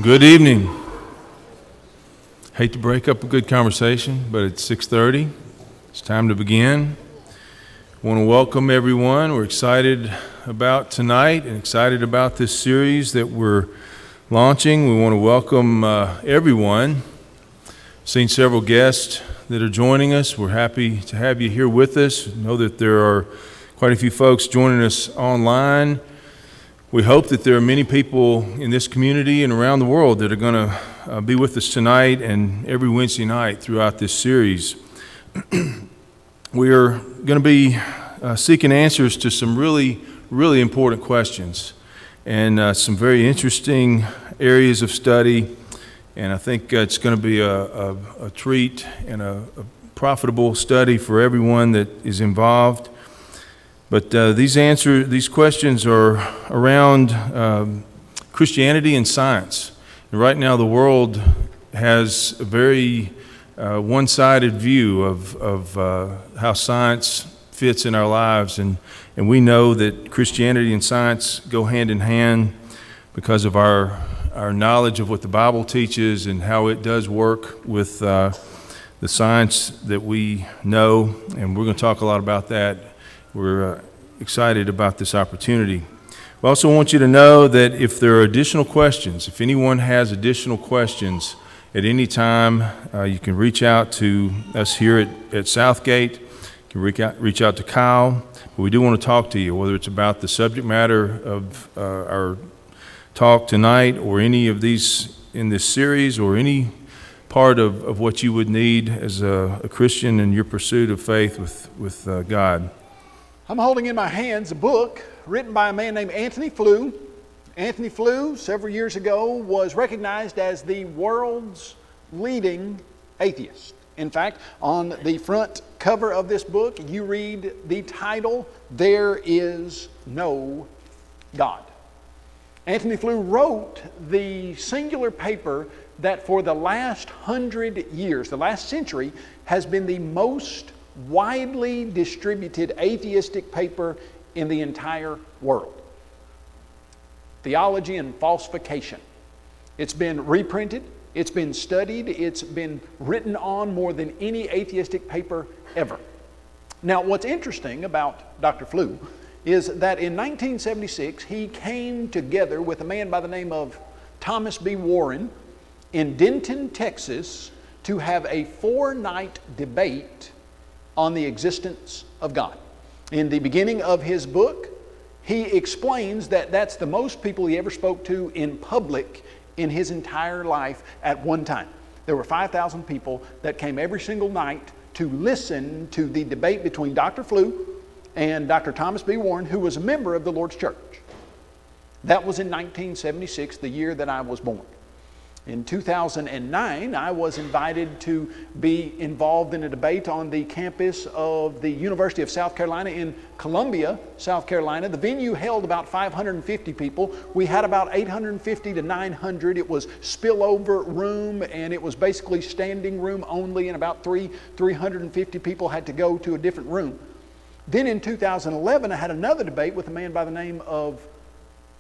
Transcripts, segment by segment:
Good evening. Hate to break up a good conversation, but it's 6:30. It's time to begin. I want to welcome everyone. We're excited about tonight and excited about this series that we're launching. We want to welcome everyone. Seen several guests that are joining us. We're happy to have you here with us. Know that there are quite a few folks joining us online. We hope that there are many people in this community and around the world that are going to be with us tonight and every Wednesday night throughout this series. We are going to be seeking answers to some really important questions and some very interesting areas of study. And I think it's going to be a treat and a profitable study for everyone that is involved. But these questions are around Christianity and science. And right now the world has a very one-sided view of how science fits in our lives. And we know that Christianity and science go hand in hand because of our knowledge of what the Bible teaches and how it does work with the science that we know. And we're going to talk a lot about that. We're excited about this opportunity. We also want you to know that if there are additional questions, if anyone has additional questions at any time, you can reach out to us here at Southgate. You can reach out to Kyle. But we do want to talk to you, whether it's about the subject matter of our talk tonight or any of these in this series or any part of what you would need as a Christian in your pursuit of faith with God. I'm holding in my hands a book written by a man named Antony Flew. Antony Flew, several years ago, was recognized as the world's leading atheist. In fact, on the front cover of this book, you read the title, "There Is No God." Antony Flew wrote the singular paper that for the last 100 years, the last century, has been the most widely distributed atheistic paper in the entire world. Theology and Falsification. It's been reprinted, it's been studied, it's been written on more than any atheistic paper ever. Now, what's interesting about Dr. Flew is that in 1976, he came together with a man by the name of Thomas B. Warren in Denton, Texas, to have a 4-night debate on the existence of God. In the beginning of his book, he explains that that's the most people he ever spoke to in public in his entire life at one time. There were 5,000 people that came every single night to listen to the debate between Dr. Flew and Dr. Thomas B. Warren, who was a member of the Lord's Church. That was in 1976, the year that I was born. In 2009, I was invited to be involved in a debate on the campus of the University of South Carolina in Columbia, South Carolina. The venue held about 550 people. We had about 850 to 900. It was spillover room, and it was basically standing room only, and about 350 people had to go to a different room. Then in 2011, I had another debate with a man by the name of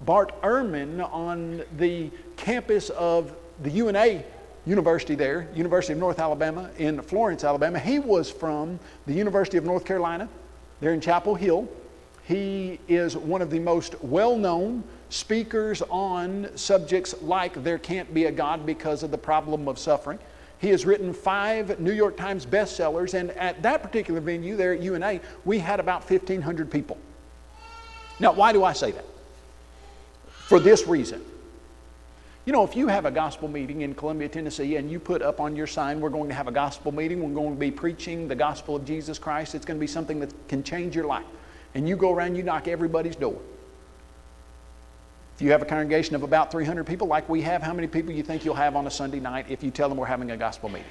Bart Ehrman on the campus of the UNA University there, University of North Alabama in Florence, Alabama. He was from the University of North Carolina there in Chapel Hill. He is one of the most well-known speakers on subjects like there can't be a God because of the problem of suffering. He has written 5 New York Times bestsellers, and at that particular venue there at UNA, we had about 1,500 people. Now, why do I say that? For this reason. You know, if you have a gospel meeting in Columbia, Tennessee, and you put up on your sign, we're going to have a gospel meeting, we're going to be preaching the gospel of Jesus Christ, it's going to be something that can change your life. And you go around, you knock everybody's door. If you have a congregation of about 300 people like we have, how many people you think you'll have on a Sunday night if you tell them we're having a gospel meeting?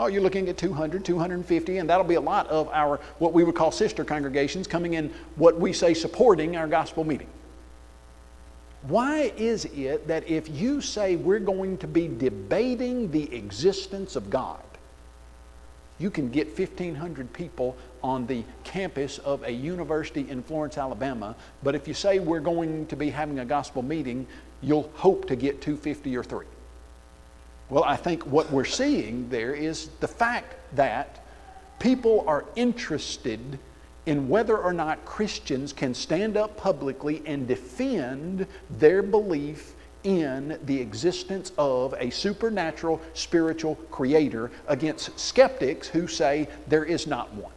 Oh, you're looking at 200, 250, and that'll be a lot of our, what we would call sister congregations, coming in what we say supporting our gospel meeting. Why is it that if you say we're going to be debating the existence of God, you can get 1,500 people on the campus of a university in Florence, Alabama, but if you say we're going to be having a gospel meeting, you'll hope to get 250 or 3. Well, I think what we're seeing there is the fact that people are interested in whether or not Christians can stand up publicly and defend their belief in the existence of a supernatural spiritual creator against skeptics who say there is not one.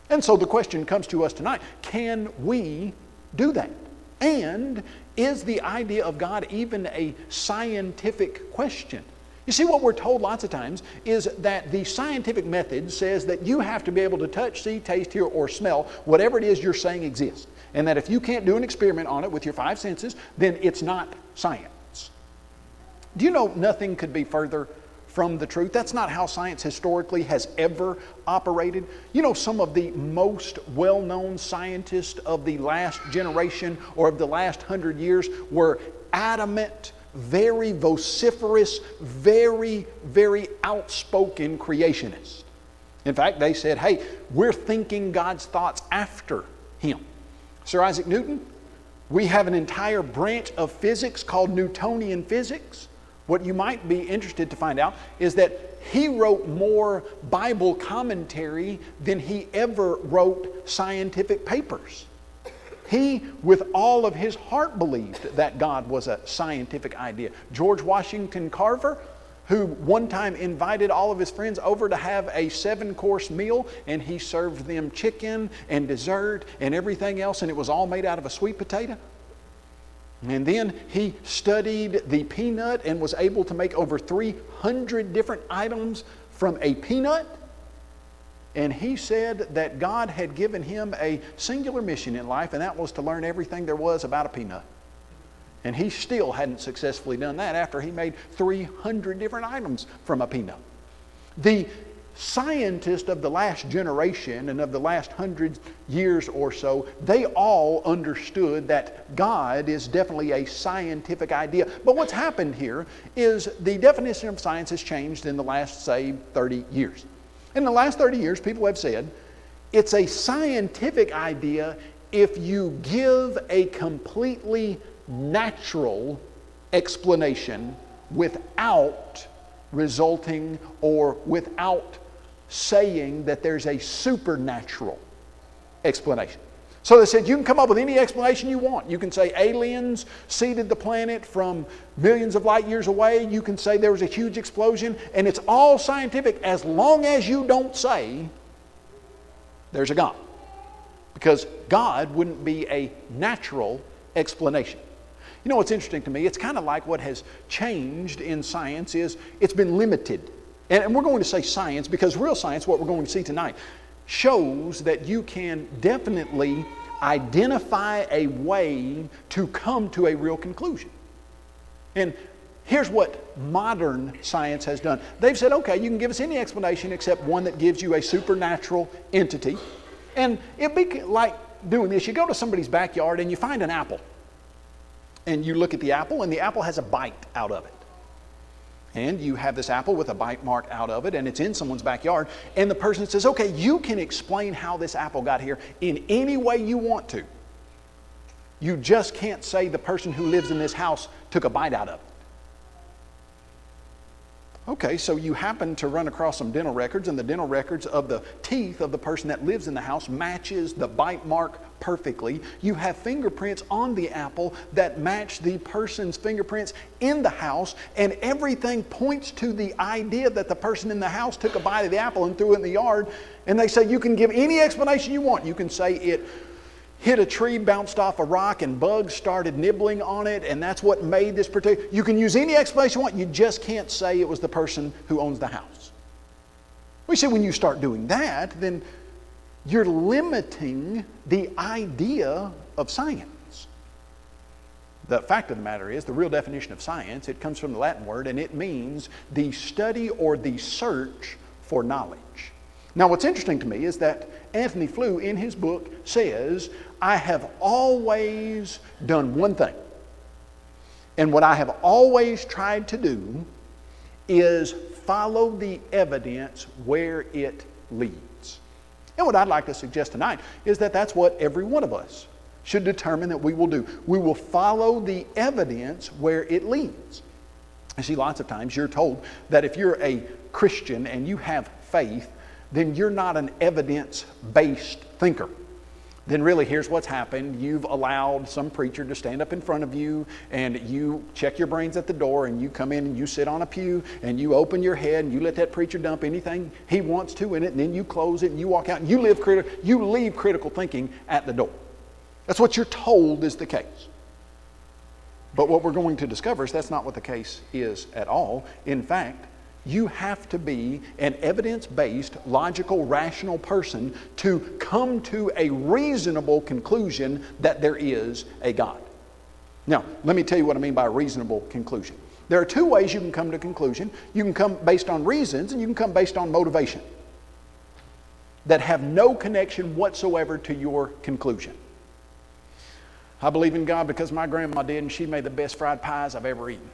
And so the question comes to us tonight, can we do that? And is the idea of God even a scientific question? You see, what we're told lots of times is that the scientific method says that you have to be able to touch, see, taste, hear, or smell whatever it is you're saying exists. And that if you can't do an experiment on it with your 5 senses, then it's not science. Do you know nothing could be further from the truth? That's not how science historically has ever operated. You know, some of the most well-known scientists of the last generation or of the last 100 years were adamant, very vociferous, very, very outspoken creationists. In fact, they said, hey, we're thinking God's thoughts after Him. Sir Isaac Newton, we have an entire branch of physics called Newtonian physics. What you might be interested to find out is that he wrote more Bible commentary than he ever wrote scientific papers. He, with all of his heart, believed that God was a scientific idea. George Washington Carver, who one time invited all of his friends over to have a 7-course meal, and he served them chicken and dessert and everything else, and it was all made out of a sweet potato. And then he studied the peanut and was able to make over 300 different items from a peanut. And he said that God had given him a singular mission in life, and that was to learn everything there was about a peanut. And he still hadn't successfully done that after he made 300 different items from a peanut. The scientists of the last generation and of the last 100 years or so, they all understood that God is definitely a scientific idea. But what's happened here is the definition of science has changed in the last, say, 30 years. In the last 30 years, people have said it's a scientific idea if you give a completely natural explanation without resulting or without saying that there's a supernatural explanation. So they said you can come up with any explanation you want. You can say aliens seeded the planet from millions of light years away. You can say there was a huge explosion, and it's all scientific as long as you don't say there's a God. Because God wouldn't be a natural explanation. You know what's interesting to me? It's kind of like what has changed in science is it's been limited. And we're going to say science because real science, what we're going to see tonight, shows that you can definitely identify a way to come to a real conclusion. And here's what modern science has done. They've said, okay, you can give us any explanation except one that gives you a supernatural entity. And it'd be like doing this. You go to somebody's backyard and you find an apple. And you look at the apple, and the apple has a bite out of it. And you have this apple with a bite mark out of it, and it's in someone's backyard. And the person says, okay, you can explain how this apple got here in any way you want to. You just can't say the person who lives in this house took a bite out of it. Okay, so you happen to run across some dental records, and the dental records of the teeth of the person that lives in the house matches the bite mark perfectly. You have fingerprints on the apple that match the person's fingerprints in the house, and everything points to the idea that the person in the house took a bite of the apple and threw it in the yard. And they say you can give any explanation you want. You can say it hit a tree, bounced off a rock, and bugs started nibbling on it, and that's what made this particular. You can use any explanation you want. You just can't say it was the person who owns the house. We say when you start doing that, then you're limiting the idea of science. The fact of the matter is, the real definition of science, it comes from the Latin word, and it means the study or the search for knowledge. Now, what's interesting to me is that Anthony Flew, in his book, says, I have always done one thing. And what I have always tried to do is follow the evidence where it leads. And what I'd like to suggest tonight is that that's what every one of us should determine that we will do. We will follow the evidence where it leads. You see, lots of times you're told that if you're a Christian and you have faith, then you're not an evidence-based thinker. Then really here's what's happened. You've allowed some preacher to stand up in front of you, and you check your brains at the door, and you come in and you sit on a pew and you open your head and you let that preacher dump anything he wants to in it, and then you close it and you walk out and you leave critical thinking at the door. That's what you're told is the case. But what we're going to discover is that's not what the case is at all. In fact, you have to be an evidence-based, logical, rational person to come to a reasonable conclusion that there is a God. Now, let me tell you what I mean by a reasonable conclusion. There are two ways you can come to a conclusion. You can come based on reasons, and you can come based on motivation that have no connection whatsoever to your conclusion. I believe in God because my grandma did, and she made the best fried pies I've ever eaten.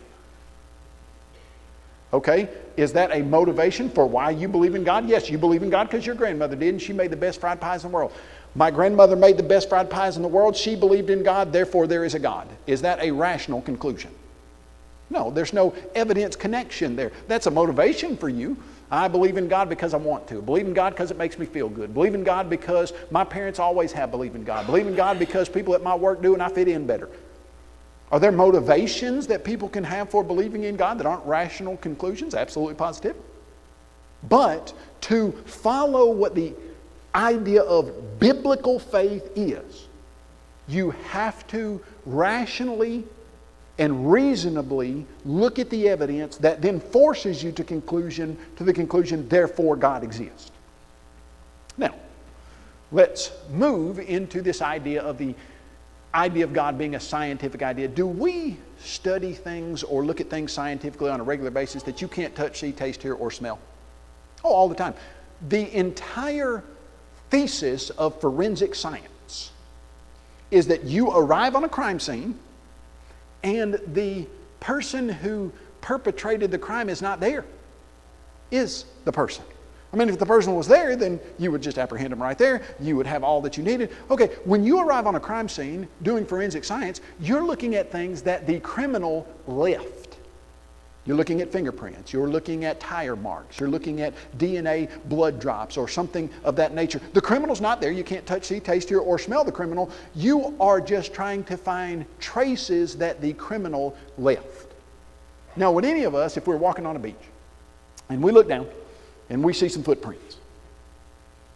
Okay, is that a motivation for why you believe in God? Yes, you believe in God because your grandmother did, and she made the best fried pies in the world. My grandmother made the best fried pies in the world. She believed in God, therefore there is a God. Is that a rational conclusion? No, there's no evidence connection there. That's a motivation for you. I believe in God because I want to. I believe in God because it makes me feel good. I believe in God because my parents always have believed in God. I believe in God because people at my work do and I fit in better. Are there motivations that people can have for believing in God that aren't rational conclusions? Absolutely positive. But to follow what the idea of biblical faith is, you have to rationally and reasonably look at the evidence that then forces you to the conclusion, therefore God exists. Now, let's move into this idea of God being a scientific idea. Do we study things or look at things scientifically on a regular basis that you can't touch, see, taste, hear, or smell? Oh, all the time. The entire thesis of forensic science is that you arrive on a crime scene and the person who perpetrated the crime is not there, is the person. I mean, if the person was there, then you would just apprehend them right there. You would have all that you needed. Okay, when you arrive on a crime scene doing forensic science, you're looking at things that the criminal left. You're looking at fingerprints. You're looking at tire marks. You're looking at DNA blood drops or something of that nature. The criminal's not there. You can't touch, see, taste, hear, or smell the criminal. You are just trying to find traces that the criminal left. Now, would any of us, if we're walking on a beach and we look down and we see some footprints,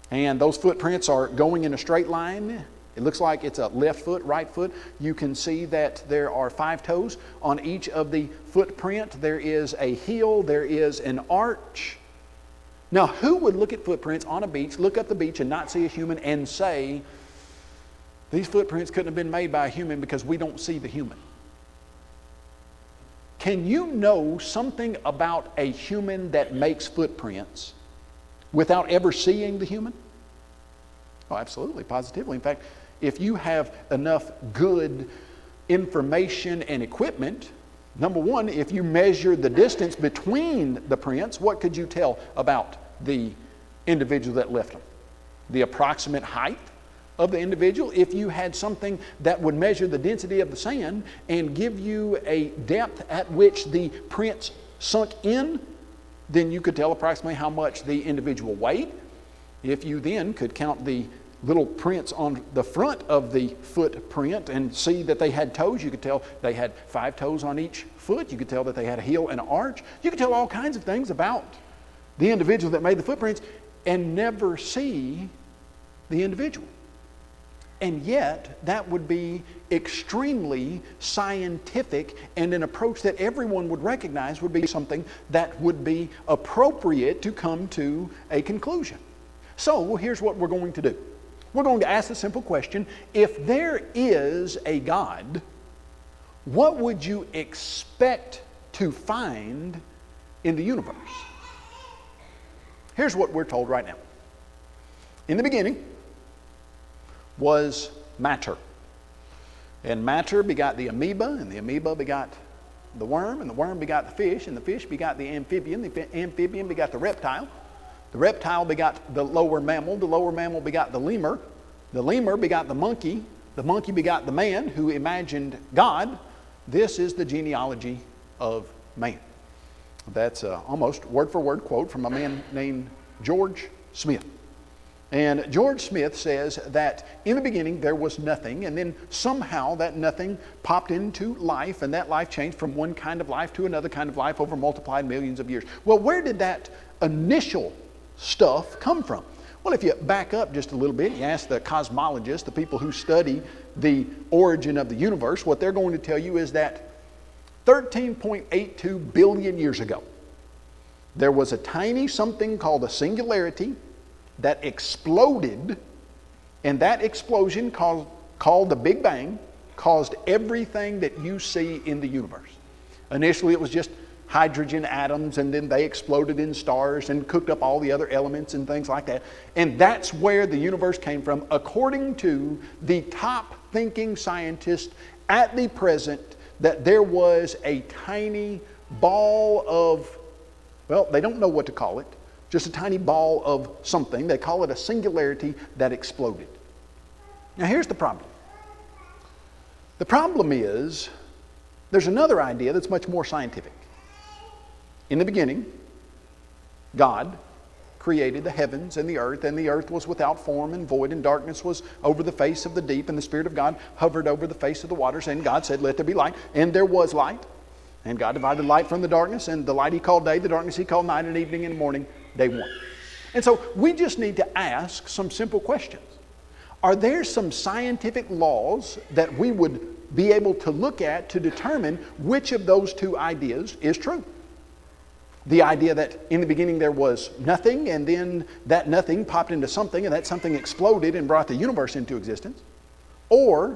and those footprints are going in a straight line, it looks like it's a left foot, right foot. You can see that there are 5 toes on each of the footprint. There is a heel, there is an arch. Now, who would look at footprints on a beach, look up the beach and not see a human and say, these footprints couldn't have been made by a human because we don't see the human? Can you know something about a human that makes footprints without ever seeing the human? Oh, absolutely, positively. In fact, if you have enough good information and equipment, number one, if you measure the distance between the prints, what could you tell about the individual that left them? The approximate height of the individual. If you had something that would measure the density of the sand and give you a depth at which the prints sunk in, then you could tell approximately how much the individual weighed. If you then could count the little prints on the front of the footprint and see that they had toes, you could tell they had 5 toes on each foot. You could tell that they had a heel and an arch. You could tell all kinds of things about the individual that made the footprints and never see the individual. And yet, that would be extremely scientific, and an approach that everyone would recognize would be something that would be appropriate to come to a conclusion. So, here's what we're going to do. We're going to ask the simple question, if there is a God, what would you expect to find in the universe? Here's what we're told right now. In the beginning was matter. And matter begot the amoeba, and the amoeba begot the worm, and the worm begot the fish, and the fish begot the amphibian begot the reptile begot the lower mammal begot the lemur begot the monkey The monkey begot the man who imagined God. This is the genealogy of man. That's almost word-for-word quote from a man named George Smith. And George Smith says that in the beginning there was nothing, and then somehow that nothing popped into life, and that life changed from one kind of life to another kind of life over multiplied millions of years. Well, where did that initial stuff come from? Well, if you back up just a little bit, you ask the cosmologists, the people who study the origin of the universe, what they're going to tell you is that 13.82 billion years ago, there was a tiny something called a singularity that exploded, and that explosion called the Big Bang caused everything that you see in the universe. Initially it was just hydrogen atoms, and then they exploded in stars and cooked up all the other elements and things like that. And that's where the universe came from, according to the top thinking scientists at the present, that there was a tiny ball of, well, they don't know what to call it, just a tiny ball of something. They call it a singularity that exploded. Now here's the problem. The problem is there's another idea that's much more scientific. In the beginning, God created the heavens and the earth was without form and void, and darkness was over the face of the deep, and the Spirit of God hovered over the face of the waters, and God said, "Let there be light," and there was light. And God divided light from the darkness, and the light He called day, the darkness He called night, and evening and morning, day one. And so we just need to ask some simple questions. Are there some scientific laws that we would be able to look at to determine which of those two ideas is true? The idea that in the beginning there was nothing, and then that nothing popped into something, and that something exploded and brought the universe into existence. Or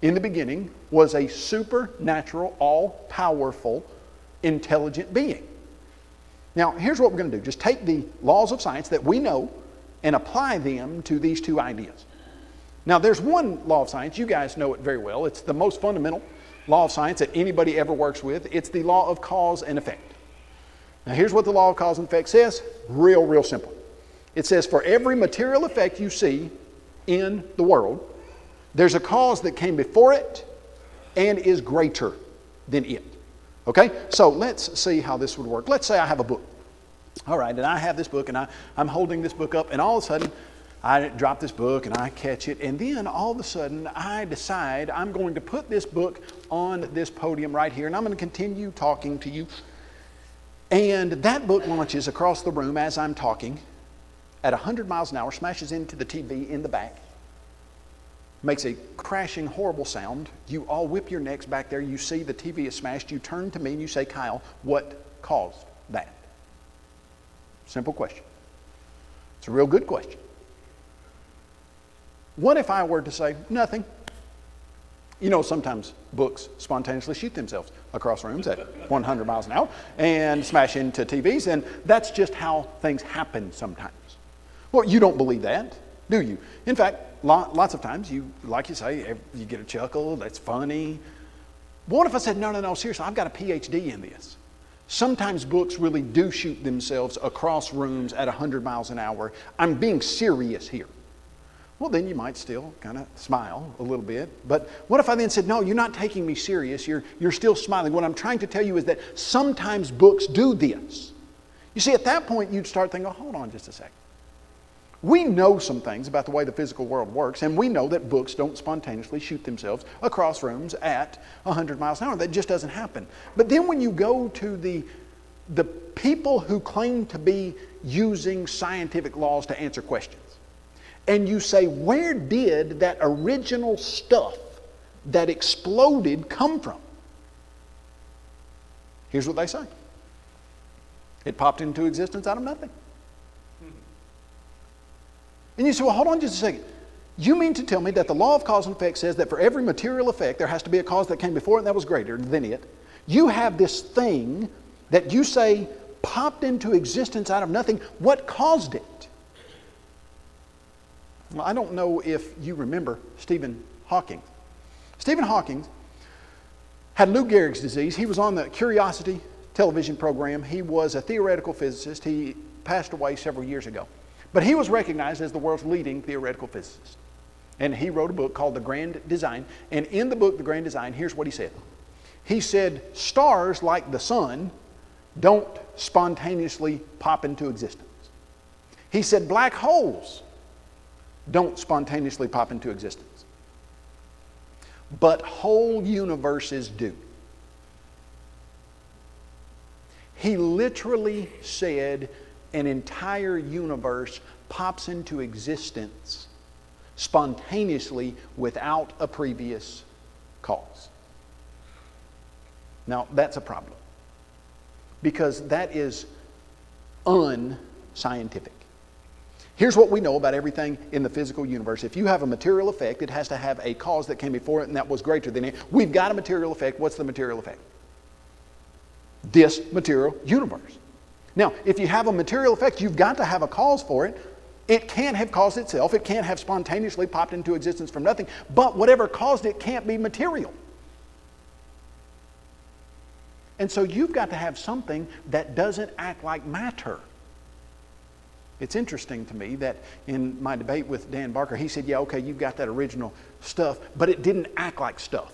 in the beginning was a supernatural, all-powerful, intelligent being. Now, here's what we're going to do. Just take the laws of science that we know and apply them to these two ideas. Now, there's one law of science. You guys know it very well. It's the most fundamental law of science that anybody ever works with. It's the law of cause and effect. Now, here's what the law of cause and effect says. Real simple. It says for every material effect you see in the world, there's a cause that came before it and is greater than it. Okay? So let's see how this would work. Let's say I have a book. All right, and I have this book, and I'm holding this book up, and all of a sudden I drop this book and I catch it, and then all of a sudden I decide I'm going to put this book on this podium right here, and I'm going to continue talking to you. And that book launches across the room as I'm talking at 100 miles an hour, smashes into the TV in the back, makes a crashing, horrible sound. You all whip your necks back there. You see the TV is smashed. You turn to me and you say, "Kyle, what caused that?" Simple question. It's a real good question. What if I were to say, "Nothing"? You know, sometimes books spontaneously shoot themselves across rooms at 100 miles an hour and smash into TVs, and that's just how things happen sometimes. Well, you don't believe that, do you? In fact, lots of times, like you say, you get a chuckle, that's funny. What if I said, no, seriously, I've got a PhD in this. Sometimes books really do shoot themselves across rooms at 100 miles an hour. I'm being serious here. Well, then you might still kind of smile a little bit. But what if I then said, "No, you're not taking me serious. You're still smiling. What I'm trying to tell you is that sometimes books do this." You see, at that point, you'd start thinking, "Oh, hold on just a second. We know some things about the way the physical world works, and we know that books don't spontaneously shoot themselves across rooms at 100 miles an hour. That just doesn't happen." But then when you go to the people who claim to be using scientific laws to answer questions, and you say, where did that original stuff that exploded come from? Here's what they say. It popped into existence out of nothing. And you say, well, hold on just a second. You mean to tell me that the law of cause and effect says that for every material effect, there has to be a cause that came before it and that was greater than it? You have this thing that you say popped into existence out of nothing. What caused it? Well, I don't know if you remember Stephen Hawking. Stephen Hawking had Lou Gehrig's disease. He was on the Curiosity television program. He was a theoretical physicist. He passed away several years ago. But he was recognized as the world's leading theoretical physicist. And he wrote a book called The Grand Design. And in the book, The Grand Design, here's what he said. He said, stars like the sun don't spontaneously pop into existence. He said, black holes don't spontaneously pop into existence. But whole universes do. He literally said an entire universe pops into existence spontaneously without a previous cause. Now, that's a problem, because that is unscientific. Here's what we know about everything in the physical universe. If you have a material effect, it has to have a cause that came before it, and that was greater than it. We've got a material effect. What's the material effect? This material universe. Now, if you have a material effect, you've got to have a cause for it. It can't have caused itself. It can't have spontaneously popped into existence from nothing. But whatever caused it can't be material. And so you've got to have something that doesn't act like matter. It's interesting to me that in my debate with Dan Barker, he said, yeah, okay, you've got that original stuff, but it didn't act like stuff.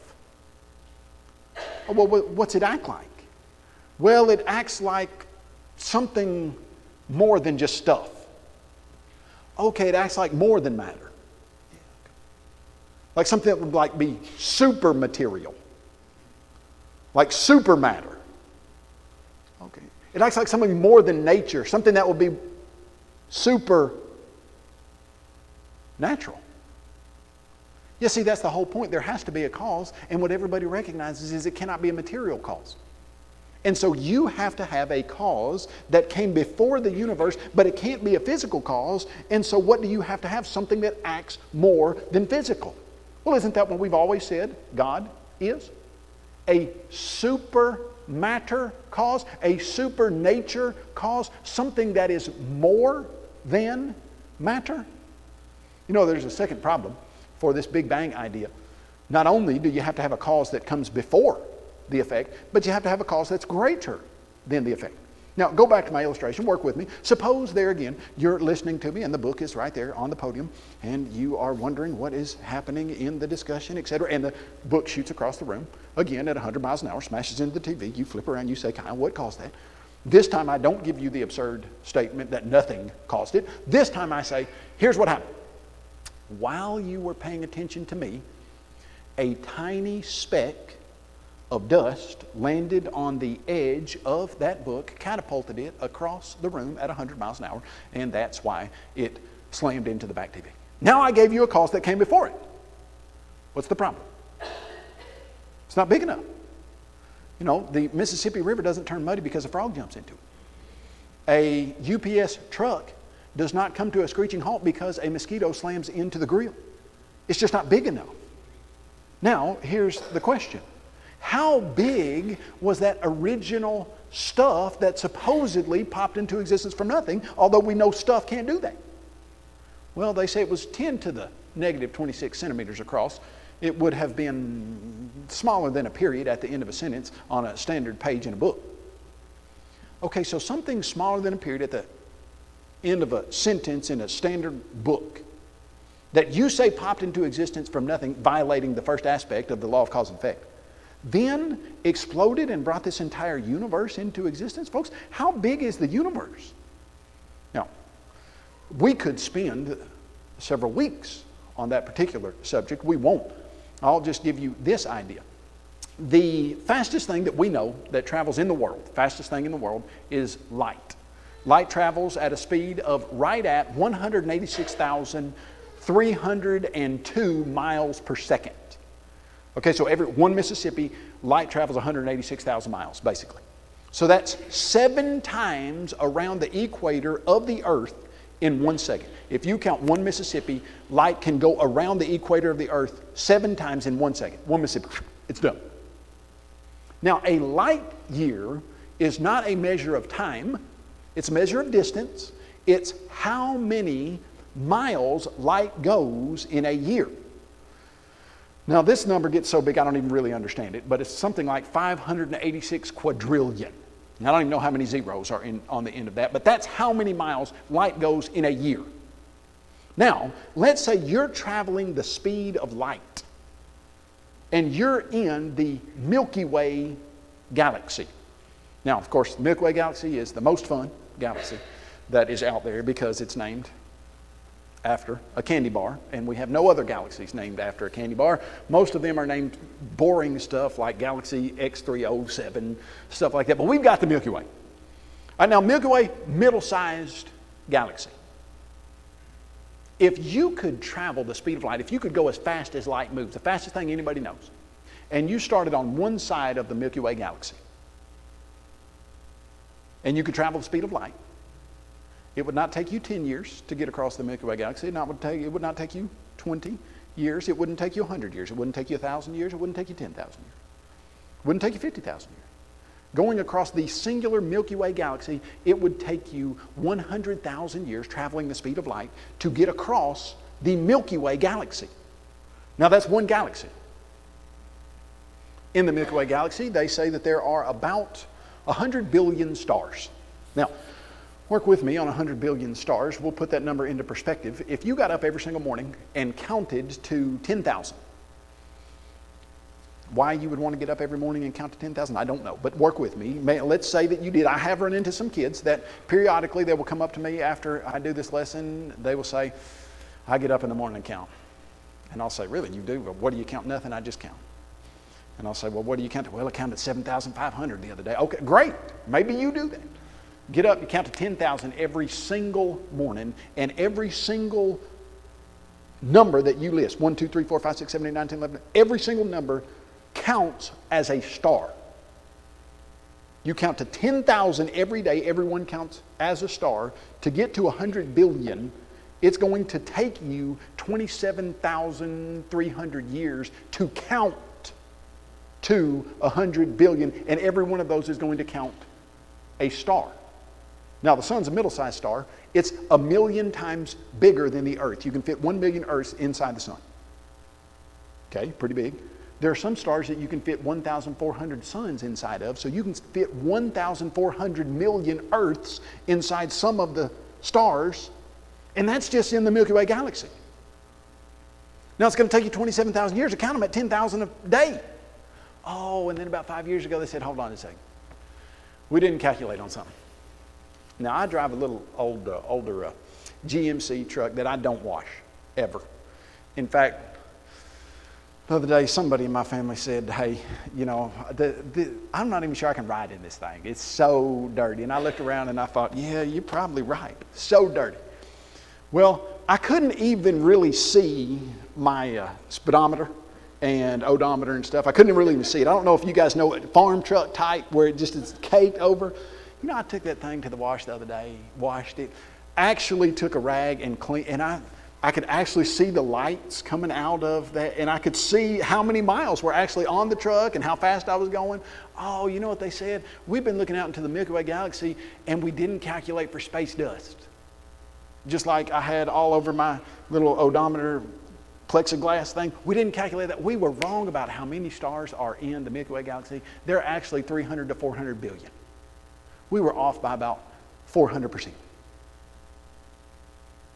Well, what's it act like? Well, it acts like something more than just stuff. Okay, it acts like more than matter. Like something that would like be super material. Like super matter. Okay. It acts like something more than nature, something that would be super natural. You see, that's the whole point. There has to be a cause, and what everybody recognizes is it cannot be a material cause. And so you have to have a cause that came before the universe, but it can't be a physical cause. And so what do you have to have? Something that acts more than physical. Well, isn't that what we've always said God is? A super matter cause, a super nature cause, something that is more than matter. You know, there's a second problem for this Big Bang idea. Not only do you have to have a cause that comes before the effect, but you have to have a cause that's greater than the effect. Now, go back to my illustration, work with me. Suppose there again, you're listening to me and the book is right there on the podium and you are wondering what is happening in the discussion, etc. And the book shoots across the room, again at 100 miles an hour, smashes into the TV. You flip around, you say, Kyle, what caused that? This time I don't give you the absurd statement that nothing caused it. This time I say, here's what happened. While you were paying attention to me, a tiny speck of dust landed on the edge of that book, catapulted it across the room at 100 miles an hour, and that's why it slammed into the back TV. Now I gave you a cause that came before it. What's the problem? It's not big enough. You know, the Mississippi River doesn't turn muddy because a frog jumps into it. A UPS truck does not come to a screeching halt because a mosquito slams into the grill. It's just not big enough. Now, here's the question. How big was that original stuff that supposedly popped into existence from nothing, although we know stuff can't do that? Well, they say it was 10 to the negative 26 centimeters across. It would have been smaller than a period at the end of a sentence on a standard page in a book. Okay, so something smaller than a period at the end of a sentence in a standard book that you say popped into existence from nothing, violating the first aspect of the law of cause and effect, then exploded and brought this entire universe into existence. Folks, how big is the universe? Now, we could spend several weeks on that particular subject. We won't. I'll just give you this idea. The fastest thing that we know that travels in the world, fastest thing in the world, is light. Light travels at a speed of right at 186,302 miles per second. Okay, so every one Mississippi, light travels 186,000 miles, basically. So that's 7 times around the equator of the earth in 1 second. If you count one Mississippi, light can go around the equator of the earth 7 times in 1 second. One Mississippi, it's done. Now, a light year is not a measure of time. It's a measure of distance. It's how many miles light goes in a year. Now, this number gets so big I don't even really understand it, but it's something like 586 quadrillion. Now, I don't even know how many zeros are on the end of that, but that's how many miles light goes in a year. Now, let's say you're traveling the speed of light and you're in the Milky Way galaxy. Now, of course, the Milky Way galaxy is the most fun galaxy that is out there because it's named after a candy bar, and we have no other galaxies named after a candy bar. Most of them are named boring stuff like Galaxy X307, stuff like that, but we've got the Milky Way. All right, now, Milky Way, middle-sized galaxy. If you could travel the speed of light, if you could go as fast as light moves, the fastest thing anybody knows, and you started on one side of the Milky Way galaxy, and you could travel the speed of light, it would not take you 10 years to get across the Milky Way galaxy. It would not take you 20 years. It wouldn't take you 100 years. It wouldn't take you 1,000 years. It wouldn't take you 10,000 years. It wouldn't take you 50,000 years. Going across the singular Milky Way galaxy, it would take you 100,000 years traveling the speed of light to get across the Milky Way galaxy. Now that's one galaxy. In the Milky Way galaxy, they say that there are about 100 billion stars. Now, work with me on 100 billion stars. We'll put that number into perspective. If you got up every single morning and counted to 10,000, why you would want to get up every morning and count to 10,000, I don't know, but work with me. Let's say that you did. I have run into some kids that periodically they will come up to me after I do this lesson. They will say, I get up in the morning and count. And I'll say, really, you do? Well, what do you count? Nothing, I just count. And I'll say, well, what do you count to? Well, I counted 7,500 the other day. Okay, great. Maybe you do that. Get up, you count to 10,000 every single morning, and every single number that you list, 1, 2, 3, 4, 5, 6, 7, 8, 9, 10, 11, every single number counts as a star. You count to 10,000 every day, everyone counts as a star. To get to 100 billion, it's going to take you 27,300 years to count to 100 billion, and every one of those is going to count a star. Now, the sun's a middle-sized star. It's 1,000,000 times bigger than the earth. You can fit 1,000,000 earths inside the sun. Okay, pretty big. There are some stars that you can fit 1,400 suns inside of, so you can fit 1,400 million earths inside some of the stars, and that's just in the Milky Way galaxy. Now, it's going to take you 27,000 years to count them at 10,000 a day. Oh, and then about 5 years ago, they said, hold on a second. We didn't calculate on something. Now, I drive a little older GMC truck that I don't wash, ever. In fact, the other day, somebody in my family said, hey, you know, I'm not even sure I can ride in this thing. It's so dirty. And I looked around and I thought, yeah, you're probably right. So dirty. Well, I couldn't even really see my speedometer and odometer and stuff. I couldn't really even see it. I don't know if you guys know it, farm truck type where it just is caked over. You know, I took that thing to the wash the other day, washed it, actually took a rag and cleaned, and I could actually see the lights coming out of that, and I could see how many miles were actually on the truck and how fast I was going. Oh, you know what they said? We've been looking out into the Milky Way galaxy, and we didn't calculate for space dust. Just like I had all over my little odometer plexiglass thing. We didn't calculate that. We were wrong about how many stars are in the Milky Way galaxy. There are actually 300 to 400 billion. We were off by about 400%.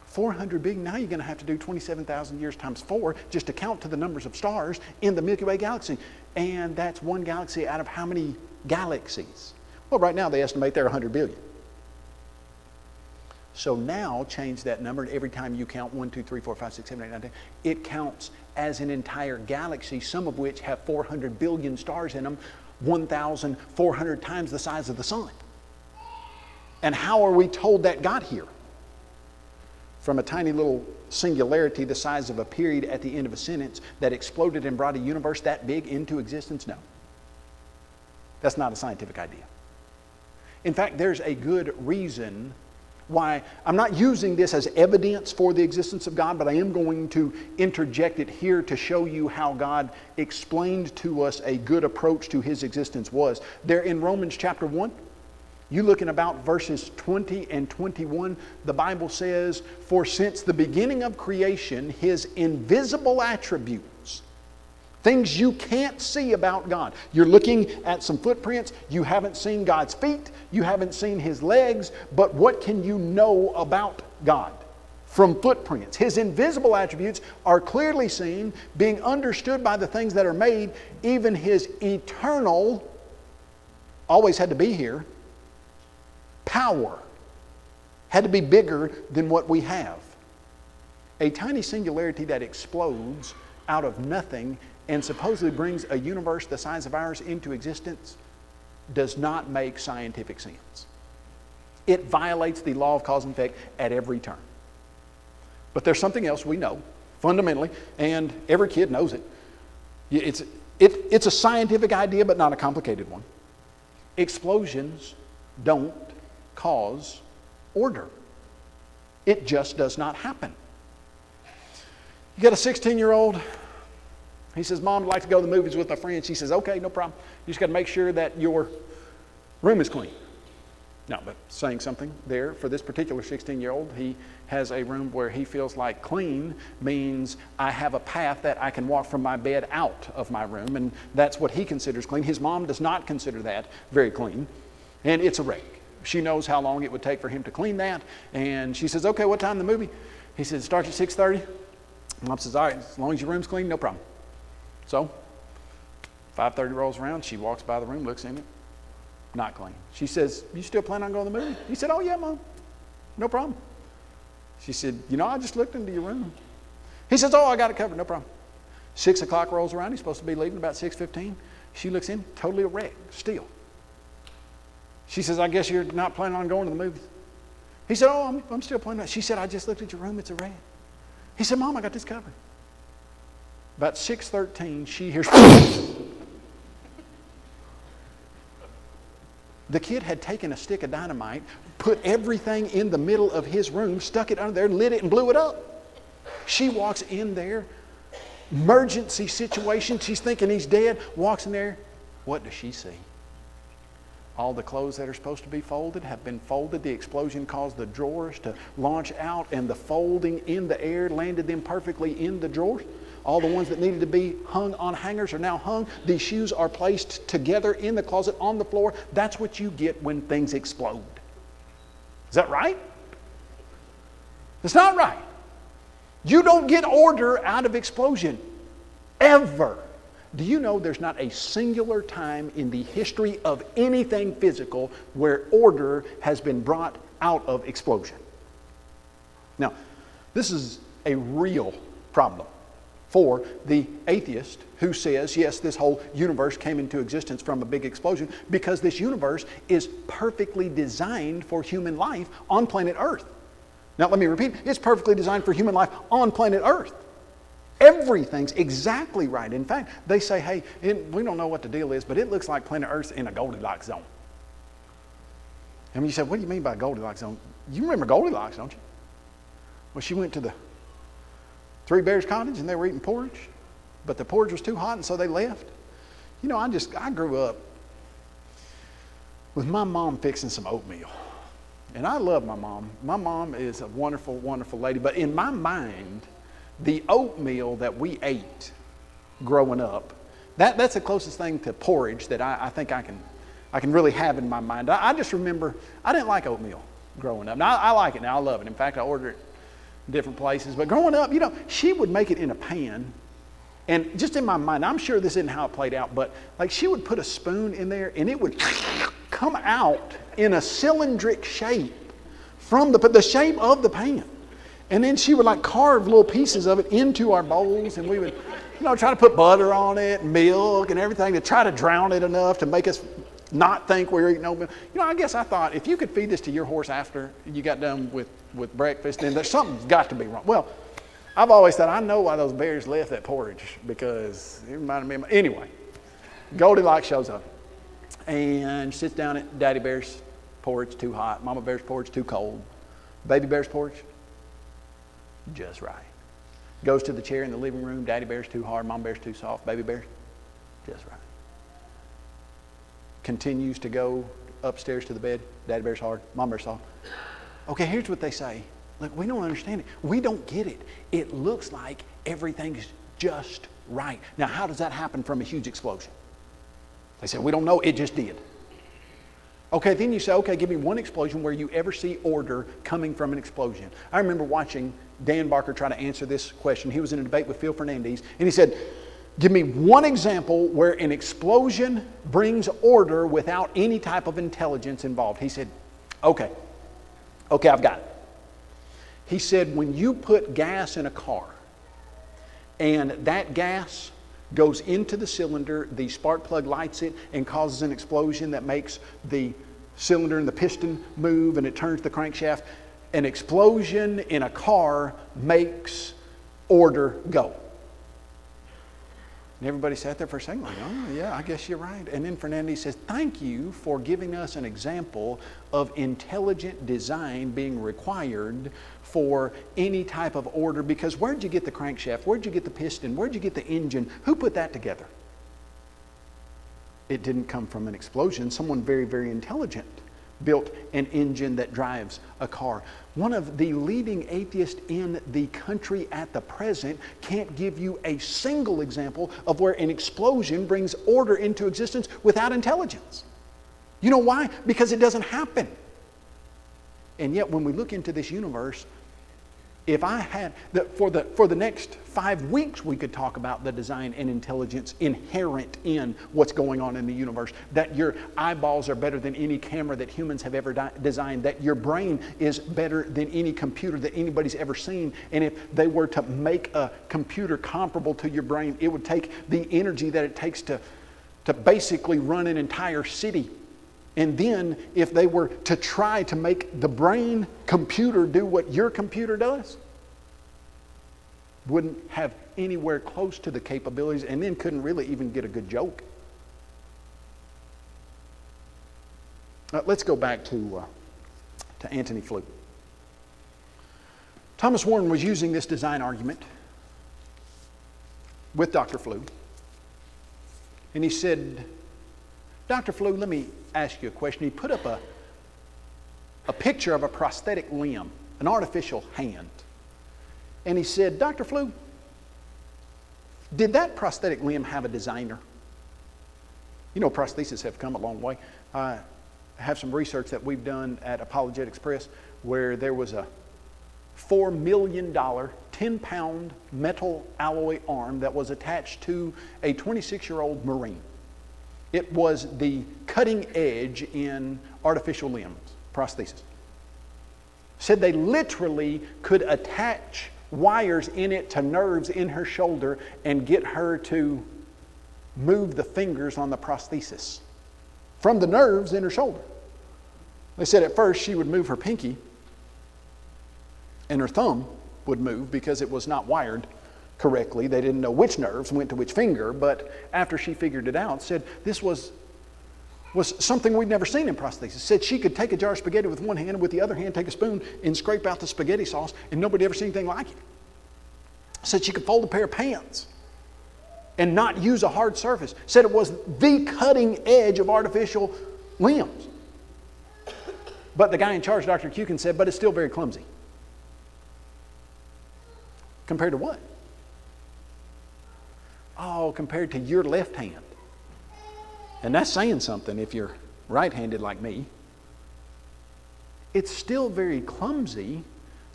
400 billion, now you're going to have to do 27,000 years times 4 just to count to the numbers of stars in the Milky Way galaxy. And that's one galaxy out of how many galaxies? Well, right now they estimate there are 100 billion. So now change that number, and every time you count 1, 2, 3, 4, 5, 6, 7, 8, 9, 10, it counts as an entire galaxy, some of which have 400 billion stars in them, 1,400 times the size of the sun. And how are we told that got here? From a tiny little singularity the size of a period at the end of a sentence that exploded and brought a universe that big into existence? No. That's not a scientific idea. In fact, there's a good reason why I'm not using this as evidence for the existence of God, but I am going to interject it here to show you how God explained to us a good approach to His existence was. There in Romans chapter 1, you look in about verses 20 and 21, the Bible says, for since the beginning of creation, His invisible attributes, things you can't see about God. You're looking at some footprints, you haven't seen God's feet, you haven't seen His legs, but what can you know about God? from footprints. His invisible attributes are clearly seen, being understood by the things that are made. Even his eternal, always had to be here, power had to be bigger than what we have. A tiny singularity that explodes out of nothing and supposedly brings a universe the size of ours into existence does not make scientific sense. It violates the law of cause and effect at every turn. But there's something else we know fundamentally, and every kid knows it. It's a scientific idea, but not a complicated one. Explosions don't cause order. It just does not happen. You got a 16-year-old. He says, Mom, I'd like to go to the movies with my friends. She says, okay, no problem. You just got to make sure that your room is clean. No, but saying something there for this particular 16-year-old, he has a room where he feels like clean means I have a path that I can walk from my bed out of my room, and that's what he considers clean. His mom does not consider that very clean, and it's a wreck. She knows how long it would take for him to clean that, and she says, okay, what time the movie? He says, it starts at 6:30. Mom says, all right, as long as your room's clean, no problem. So, 5:30 rolls around, she walks by the room, looks in it, not clean. She says, you still plan on going to the movie? He said, oh yeah, Mom, no problem. She said, I just looked into your room. He says, oh, I got it covered, no problem. 6 o'clock rolls around, he's supposed to be leaving about 6:15. She looks in, totally a wreck, still. She says, I guess you're not planning on going to the movies. He said, oh, I'm still planning on it. She said, I just looked at your room, it's a wreck. He said, Mom, I got this covered. About 6:13, she hears... The kid had taken a stick of dynamite, put everything in the middle of his room, stuck it under there, lit it, and blew it up. She walks in there, emergency situation, she's thinking he's dead, walks in there. What does she see? All the clothes that are supposed to be folded have been folded. The explosion caused the drawers to launch out, and the folding in the air landed them perfectly in the drawers. All the ones that needed to be hung on hangers are now hung. These shoes are placed together in the closet on the floor. That's what you get when things explode. Is that right? It's not right. You don't get order out of explosion, ever. Do you know there's not a singular time in the history of anything physical where order has been brought out of explosion? Now, this is a real problem for the atheist who says, yes, this whole universe came into existence from a big explosion, because this universe is perfectly designed for human life on planet Earth. Now, let me repeat, it's perfectly designed for human life on planet Earth. Everything's exactly right. In fact, they say, hey, we don't know what the deal is, but it looks like planet Earth's in a Goldilocks zone. And you said, what do you mean by Goldilocks zone? You remember Goldilocks, don't you? Well, she went to the Three Bears cottage and they were eating porridge, but the porridge was too hot and so they left. I grew up with my mom fixing some oatmeal. And I love my mom. My mom is a wonderful, wonderful lady. But in my mind, the oatmeal that we ate growing up, that's the closest thing to porridge that I think I can really have in my mind. I just remember, I didn't like oatmeal growing up. Now, I like it now. I love it. In fact, I order it in different places. But growing up, she would make it in a pan. And just in my mind, I'm sure this isn't how it played out, but like she would put a spoon in there and it would come out in a cylindric shape from the shape of the pan. And then she would carve little pieces of it into our bowls, and we would, try to put butter on it and milk and everything to try to drown it enough to make us not think we were eating oatmeal. I guess I thought if you could feed this to your horse after you got done with breakfast, then there's something's got to be wrong. Well, I've always thought I know why those bears left that porridge, because it reminded me of anyway. Goldilocks shows up and sits down at Daddy Bear's porridge, too hot. Mama Bear's porridge, too cold. Baby Bear's porridge, just right. Goes to the chair in the living room. Daddy Bear's too hard. Mama Bear's too soft. Baby Bear's just right. Continues to go upstairs to the bed. Daddy Bear's hard. Mama Bear's soft. Okay, here's what they say. Look, we don't understand it. We don't get it. It looks like everything's just right. Now, how does that happen from a huge explosion? They said, we don't know. It just did. Okay, then you say, okay, give me one explosion where you ever see order coming from an explosion. I remember watching Dan Barker try to answer this question. He was in a debate with Phil Fernandez, and he said, give me one example where an explosion brings order without any type of intelligence involved. He said, okay, I've got it. He said, when you put gas in a car, and that gas goes into the cylinder, the spark plug lights it and causes an explosion that makes the cylinder and the piston move and it turns the crankshaft. An explosion in a car makes order go. And everybody sat there for a second like, oh yeah, I guess you're right. And then Fernandez says, thank you for giving us an example of intelligent design being required for any type of order, because where'd you get the crankshaft? Where'd you get the piston? Where'd you get the engine? Who put that together? It didn't come from an explosion. Someone very, very intelligent built an engine that drives a car. One of the leading atheists in the country at the present can't give you a single example of where an explosion brings order into existence without intelligence. You know why? Because it doesn't happen. And yet when we look into this universe, if I had, for the next 5 weeks, we could talk about the design and intelligence inherent in what's going on in the universe. That your eyeballs are better than any camera that humans have ever designed. That your brain is better than any computer that anybody's ever seen. And if they were to make a computer comparable to your brain, it would take the energy that it takes to basically run an entire city. And then if they were to try to make the brain computer do what your computer does, wouldn't have anywhere close to the capabilities, and then couldn't really even get a good joke. Let's go back to Antony Flew. Thomas Warren was using this design argument with Dr. Flew. And he said, Dr. Flew, let me ask you a question. He put up a picture of a prosthetic limb, an artificial hand. And he said, Dr. Flew, did that prosthetic limb have a designer? You know, prostheses have come a long way. I have some research that we've done at Apologetics Press where there was a $4 million, 10-pound metal alloy arm that was attached to a 26-year-old Marine. It was the cutting edge in artificial limbs, prosthesis. Said they literally could attach wires in it to nerves in her shoulder and get her to move the fingers on the prosthesis from the nerves in her shoulder. They said at first she would move her pinky and her thumb would move because it was not wired correctly. They didn't know which nerves went to which finger, but after she figured it out, said this was something we'd never seen in prosthesis. Said she could take a jar of spaghetti with one hand and with the other hand take a spoon and scrape out the spaghetti sauce, and nobody ever seen anything like it. Said she could fold a pair of pants and not use a hard surface. Said it was the cutting edge of artificial limbs. But the guy in charge, Dr. Kukin, said, but it's still very clumsy. Compared to what? Oh, compared to your left hand. And that's saying something if you're right-handed like me. It's still very clumsy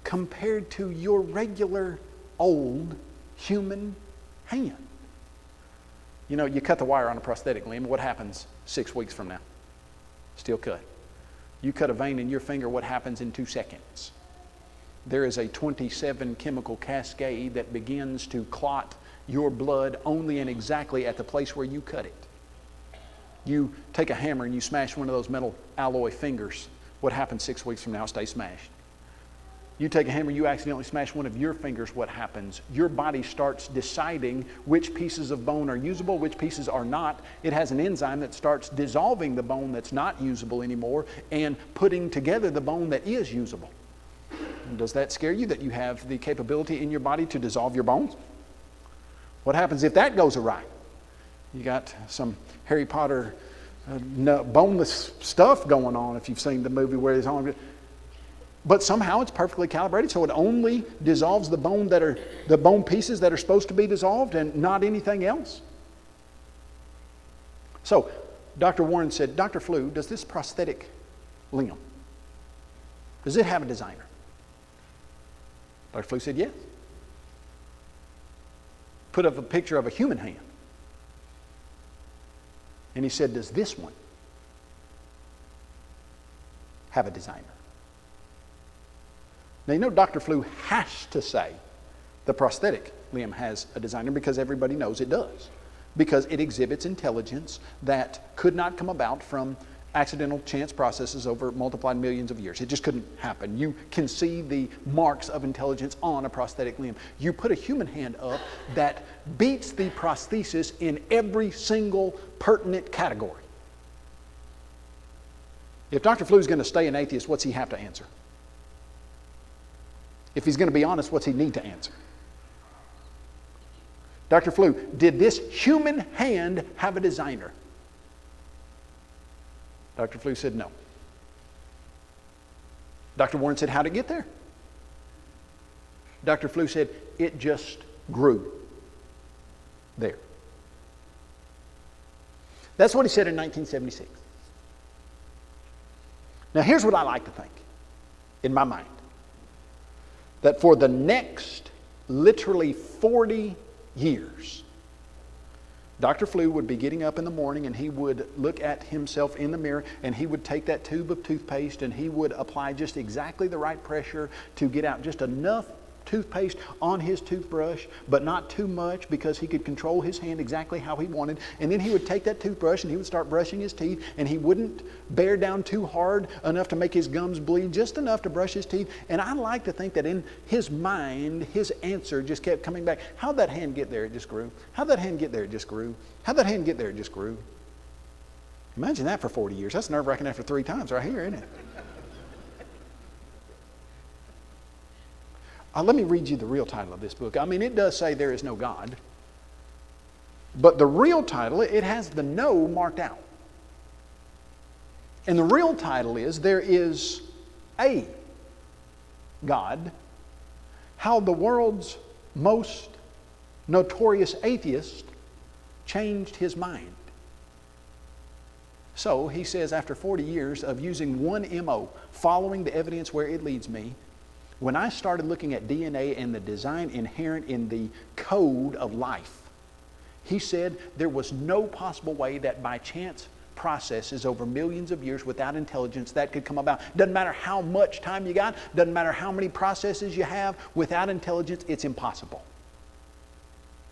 compared to your regular old human hand. You know, you cut the wire on a prosthetic limb, what happens 6 weeks from now? Still cut. You cut a vein in your finger, what happens in 2 seconds? There is a 27 chemical cascade that begins to clot your blood only and exactly at the place where you cut it. You take a hammer and you smash one of those metal alloy fingers. What happens 6 weeks from now? It stays smashed. You take a hammer, you accidentally smash one of your fingers, what happens? Your body starts deciding which pieces of bone are usable, which pieces are not. It has an enzyme that starts dissolving the bone that's not usable anymore and putting together the bone that is usable. And does that scare you that you have the capability in your body to dissolve your bones? What happens if that goes awry? You got some Harry Potter boneless stuff going on if you've seen the movie where it's on. But somehow it's perfectly calibrated so it only dissolves the bone pieces that are supposed to be dissolved and not anything else. So Dr. Warren said, Dr. Flew, does this prosthetic limb, does it have a designer? Dr. Flew said, yes. Put up a picture of a human hand. And he said, does this one have a designer? Now, you know, Dr. Flew has to say the prosthetic limb has a designer because everybody knows it does. Because it exhibits intelligence that could not come about from accidental chance processes over multiplied millions of years. It just couldn't happen. You can see the marks of intelligence on a prosthetic limb. You put a human hand up that beats the prosthesis in every single pertinent category. If Dr. Flew is going to stay an atheist, what's he have to answer? If he's going to be honest, what's he need to answer? Dr. Flew, did this human hand have a designer? Dr. Flew said no. Dr. Warren said, how'd it get there? Dr. Flew said, it just grew there. That's what he said in 1976. Now here's what I like to think, in my mind, that for the next literally 40 years, Dr. Flew would be getting up in the morning and he would look at himself in the mirror and he would take that tube of toothpaste and he would apply just exactly the right pressure to get out just enough toothpaste on his toothbrush, but not too much because he could control his hand exactly how he wanted. And then he would take that toothbrush and he would start brushing his teeth, and he wouldn't bear down too hard enough to make his gums bleed, just enough to brush his teeth. And I like to think that in his mind, his answer just kept coming back. How'd that hand get there? It just grew. How'd that hand get there? It just grew. How'd that hand get there? It just grew. Imagine that for 40 years. That's nerve-wracking after 3 times right here, isn't it? Let me read you the real title of this book. I mean, it does say there is no God. But the real title, it has the no marked out. And the real title is, There is a God. How the world's most notorious atheist changed his mind. So, he says, after 40 years of using one MO, following the evidence where it leads me, when I started looking at DNA and the design inherent in the code of life, he said there was no possible way that by chance processes over millions of years without intelligence that could come about. Doesn't matter how much time you got, doesn't matter how many processes you have, without intelligence, it's impossible.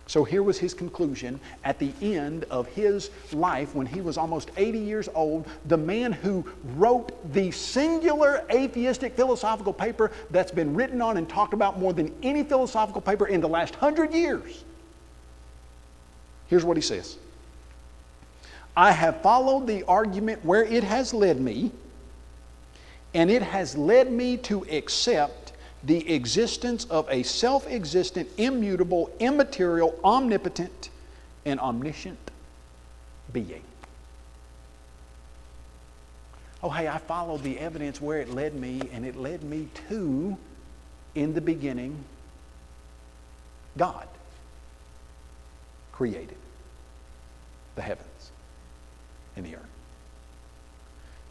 So here was his conclusion at the end of his life when he was almost 80 years old, the man who wrote the singular atheistic philosophical paper that's been written on and talked about more than any philosophical paper in the last 100 years. Here's what he says. I have followed the argument where it has led me, and it has led me to accept the existence of a self-existent, immutable, immaterial, omnipotent, and omniscient being. Oh, hey, I followed the evidence where it led me, and it led me to, in the beginning, God created the heavens and the earth.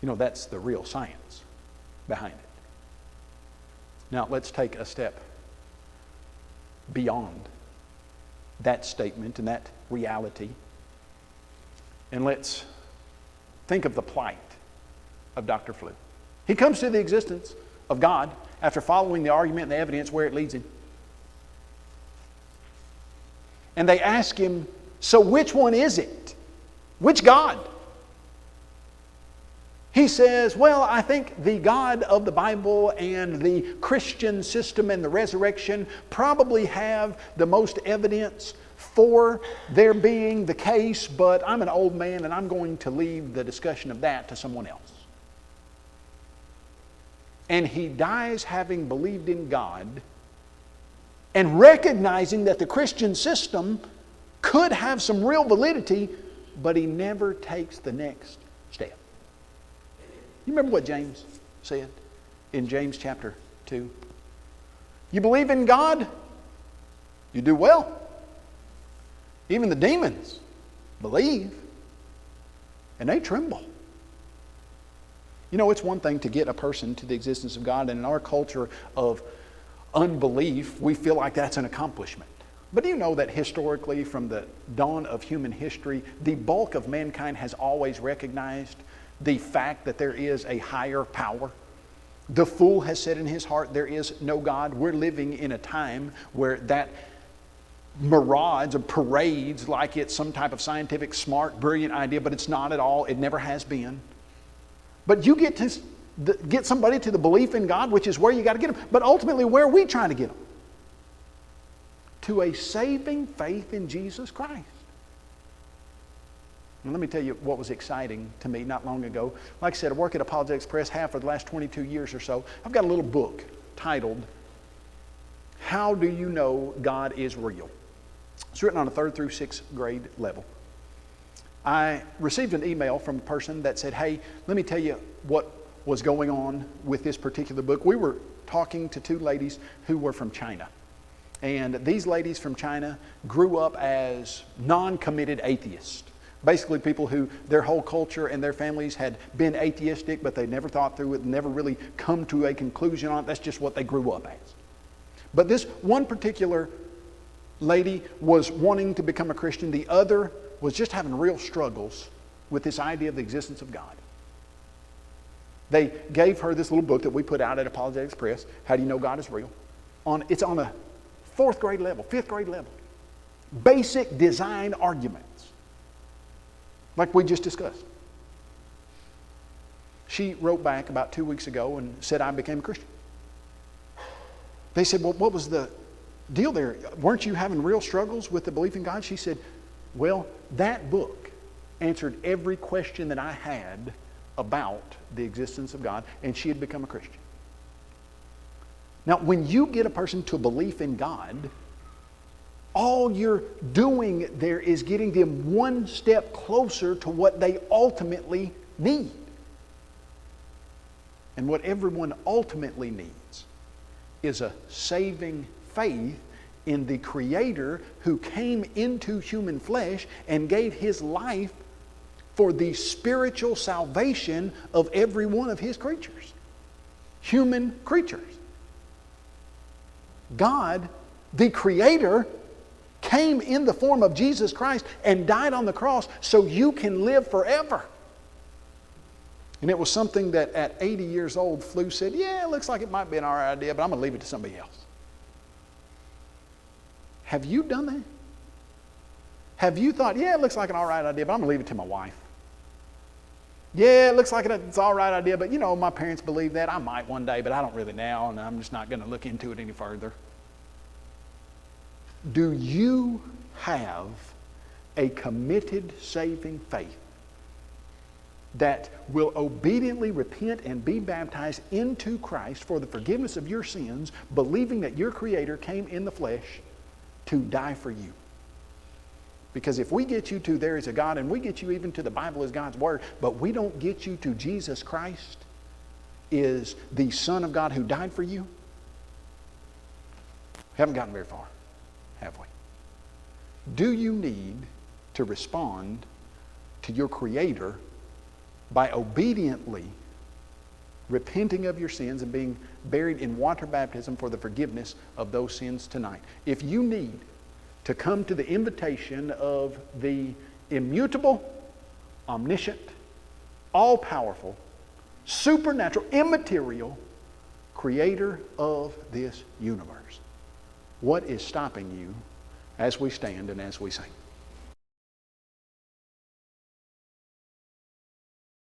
You know, that's the real science behind it. Now, let's take a step beyond that statement and that reality, and let's think of the plight of Dr. Flew. He comes to the existence of God after following the argument and the evidence where it leads him. And they ask him, so which one is it? Which God? He says, well, I think the God of the Bible and the Christian system and the resurrection probably have the most evidence for there being the case, but I'm an old man and I'm going to leave the discussion of that to someone else. And he dies having believed in God and recognizing that the Christian system could have some real validity, but he never takes the next step. You remember what James said in James chapter 2? You believe in God, you do well. Even the demons believe. and they tremble. You know, it's one thing to get a person to the existence of God, and in our culture of unbelief, we feel like that's an accomplishment. But do you know that historically, from the dawn of human history, the bulk of mankind has always recognized the fact that there is a higher power? The fool has said in his heart, there is no God. We're living in a time where that mirage of parades like it's some type of scientific, smart, brilliant idea, but it's not at all. It never has been. But you get somebody to the belief in God, which is where you got to get them. But ultimately, where are we trying to get them? To a saving faith in Jesus Christ. And let me tell you what was exciting to me not long ago. Like I said, I work at Apologetics Press half of the last 22 years or so. I've got a little book titled, How Do You Know God Is Real? It's written on a 3rd through 6th grade level. I received an email from a person that said, hey, let me tell you what was going on with this particular book. We were talking to 2 ladies who were from China. And these ladies from China grew up as non-committed atheists. Basically people who their whole culture and their families had been atheistic, but they never thought through it, never really come to a conclusion on it. That's just what they grew up as. But this one particular lady was wanting to become a Christian. The other was just having real struggles with this idea of the existence of God. They gave her this little book that we put out at Apologetics Press, How Do You Know God Is Real? It's on a 4th grade level, 5th grade level. Basic design arguments, like we just discussed. She wrote back about 2 weeks ago and said, I became a Christian. They said, well, what was the deal there? Weren't you having real struggles with the belief in God? She said, well, that book answered every question that I had about the existence of God, and she had become a Christian. Now, when you get a person to a belief in God, all you're doing there is getting them one step closer to what they ultimately need. And what everyone ultimately needs is a saving faith in the Creator who came into human flesh and gave His life for the spiritual salvation of every one of His creatures. Human creatures. God, the Creator, came in the form of Jesus Christ and died on the cross so you can live forever. And it was something that at 80 years old, Flew said, yeah, it looks like it might be an all right idea, but I'm going to leave it to somebody else. Have you done that? Have you thought, yeah, it looks like an all right idea, but I'm going to leave it to my wife? Yeah, it looks like it's an all right idea, but you know, my parents believe that. I might one day, but I don't really now, and I'm just not going to look into it any further. Do you have a committed saving faith that will obediently repent and be baptized into Christ for the forgiveness of your sins, believing that your Creator came in the flesh to die for you? Because if we get you to there is a God, and we get you even to the Bible as God's Word, but we don't get you to Jesus Christ is the Son of God who died for you, we haven't gotten very far, have we? Do you need to respond to your Creator by obediently repenting of your sins and being buried in water baptism for the forgiveness of those sins tonight? If you need to come to the invitation of the immutable, omniscient, all-powerful, supernatural, immaterial Creator of this universe, what is stopping you as we stand and as we sing?